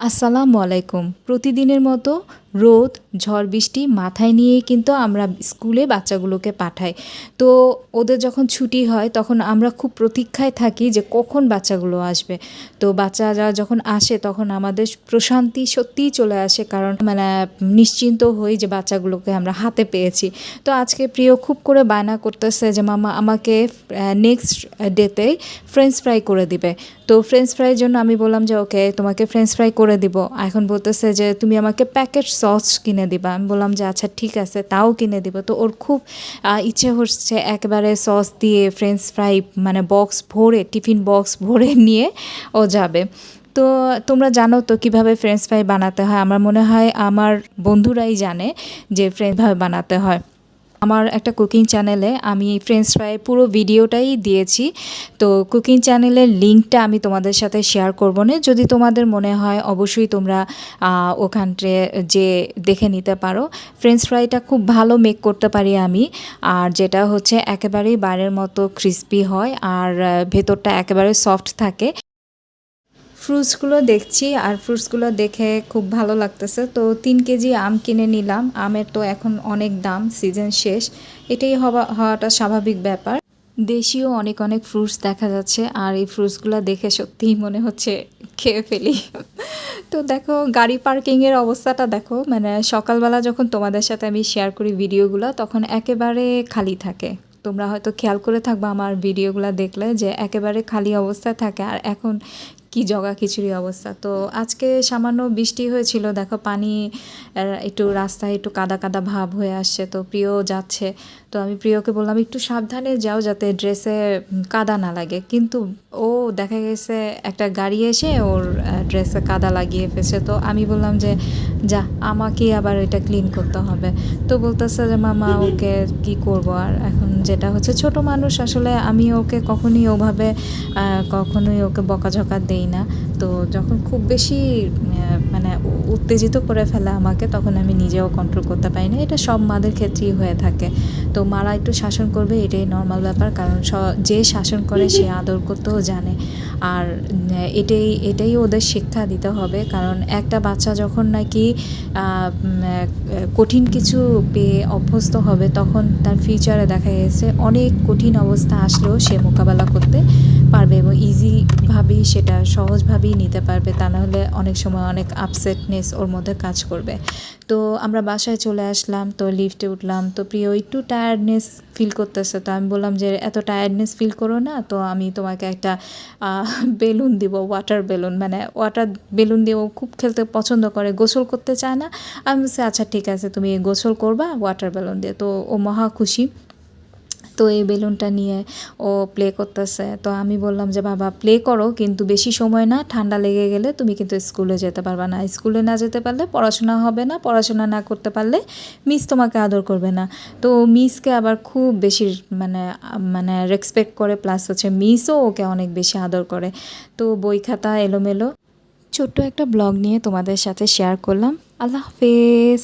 আসসালামু আলাইকুম। প্রতিদিনের মতো রোদ, ঝড় বৃষ্টি মাথায় নিয়েই কিন্তু আমরা স্কুলে বাচ্চাগুলোকে পাঠাই। তো ওদের যখন ছুটি হয় তখন আমরা খুব প্রতীক্ষায় থাকি যে কখন বাচ্চাগুলো আসবে। তো বাচ্চারা যখন আসে তখন আমাদের প্রশান্তি সত্যিই চলে আসে, কারণ নিশ্চিন্ত হই যে বাচ্চাগুলোকে আমরা হাতে পেয়েছি। তো আজকে প্রিয় খুব করে বায়না করতেছে যে মামা আমাকে নেক্সট ডেতে ফ্রেঞ্চ ফ্রাই করে দিবে। তো ফ্রেঞ্চ ফ্রাইয়ের জন্য আমি বললাম যে ওকে তোমাকে ফ্রেঞ্চ ফ্রাই করে দিব। এখন বলতেছে যে তুমি আমাকে প্যাকেট সস কিনে দিবা। আমি বললাম যে আচ্ছা ঠিক আছে, তাও কিনে দিব। তো ওর খুব ইচ্ছে হচ্ছে একেবারে সস দিয়ে ফ্রেঞ্চ ফ্রাই বক্স ভরে, টিফিন বক্স ভরে নিয়ে ও যাবে। তো তোমরা জানো তো কিভাবে ফ্রেঞ্চ ফ্রাই বানাতে হয়। আমার মনে হয় আমার বন্ধুরাই জানে যে ফ্রেঞ্চ ফ্রাই বানাতে হয়। আমার একটা কুকিং চ্যানেলে আমি ফ্রেঞ্চ ফ্রাইয়ের পুরো ভিডিওটাই দিয়েছি। তো কুকিং চ্যানেলের লিঙ্কটা আমি তোমাদের সাথে শেয়ার করব না। যদি তোমাদের মনে হয় অবশ্যই তোমরা ওখানটে যে দেখে নিতে পারো। ফ্রেঞ্চ ফ্রাইটা খুব ভালো মেক করতে পারি আমি, আর যেটা হচ্ছে একেবারেই বাইরের মতো ক্রিস্পি হয় আর ভেতরটা একেবারে সফট থাকে। ফ্রুটসগুলো দেখছি আর ফ্রুটসগুলো দেখে খুব ভালো লাগতেছে। তো 3 কেজি আম কিনে নিলাম। আমের তো এখন অনেক দাম, সিজন শেষ, এটাই হওয়াটা স্বাভাবিক ব্যাপার। দেশীয় অনেক অনেক ফ্রুটস দেখা যাচ্ছে আর এই ফ্রুটসগুলো দেখে সত্যিই মনে হচ্ছে খেয়ে ফেলি। তো দেখো গাড়ি পার্কিংয়ের অবস্থাটা দেখো, সকালবেলা যখন তোমাদের সাথে আমি শেয়ার করি ভিডিওগুলো তখন একেবারে খালি থাকে। তোমরা হয়তো খেয়াল করে থাকবা আমার ভিডিওগুলো দেখলে যে একেবারে খালি অবস্থায় থাকে, আর এখন কি জগা খিচুড়ি অবস্থা। তো আজকে সামান্য বৃষ্টি হয়েছিল, দেখো পানি একটু রাস্তায় একটু কাদা কাদা ভাব হয়ে আসছে। তো প্রিয় যাচ্ছে, তো আমি প্রিয়কে বললাম একটু সাবধানে যাও যাতে ড্রেসে কাদা না লাগে, কিন্তু ও দেখা গেছে একটা গাড়ি এসে ওর ড্রেসে কাদা লাগিয়ে ফেলছে। তো আমি বললাম যে যা, আমাকে আবার এটা ক্লিন করতে হবে। তো বলতেছে যে মামা ওকে কি করব। আর এখন যেটা হচ্ছে ছোট মানুষ, আসলে আমি ওকে কখনোই ওকে বকাঝকা দেই না। তো যখন খুব বেশি উত্তেজিত করে ফেলে আমাকে, তখন আমি নিজেও কন্ট্রোল করতে পারি না। এটা সব মাদের ক্ষেত্রেই হয়ে থাকে। তো মারা একটু শাসন করবে, এটাই নর্মাল ব্যাপার, কারণ যে শাসন করে সে আদর করতেও জানে। আর এটাই ওদের শিক্ষা দিতে হবে, কারণ একটা বাচ্চা যখন নাকি কঠিন কিছু পেয়ে অভ্যস্ত হবে তখন তার ফিউচারে দেখা গেছে অনেক কঠিন অবস্থা আসলেও সে মোকাবেলা করতে পারবে এবং ইজিভাবেই সেটা সহজভাবেই নিতে পারবে। তা নাহলে অনেক সময় অনেক আপসেটনেস ওর মধ্যে কাজ করবে। তো আমরা বাসায় চলে আসলাম, তো লিফটে উঠলাম। তো প্রিয় একটু টায়ার্ডনেস ফিল করতেছে। তো আমি বললাম যে এত টায়ার্ডনেস ফিল করো না, তো আমি তোমাকে একটা বেলুন দিব, ওয়াটার বেলুন, ওয়াটার বেলুন দিয়ে ও খুব খেলতে পছন্দ করে, গোসল করতে চায় না। আমি বলছি আচ্ছা ঠিক আছে তুমি গোসল করবা ওয়াটার বেলুন দিয়ে। তো ও মহা খুশি। তো এই বেলুনটা নিয়ে ও প্লে করতেছে। তো আমি বললাম যে বাবা প্লে করো, কিন্তু বেশি সময় না, ঠান্ডা লেগে গেলে তুমি কিন্তু স্কুলে যেতে পারবে না। স্কুলে না যেতে পারলে পড়াশোনা হবে না, পড়াশোনা না করতে পারলে মিস তোমাকে আদর করবে না। তো মিসকে আবার খুব বেশি রেসপেক্ট করে, প্লাস হচ্ছে মিসও ওকে অনেক বেশি আদর করে। তো বই খাতা এলোমেলো, ছোট্ট একটা ব্লগ নিয়ে তোমাদের সাথে শেয়ার করলাম। আল্লাহ হাফেজ।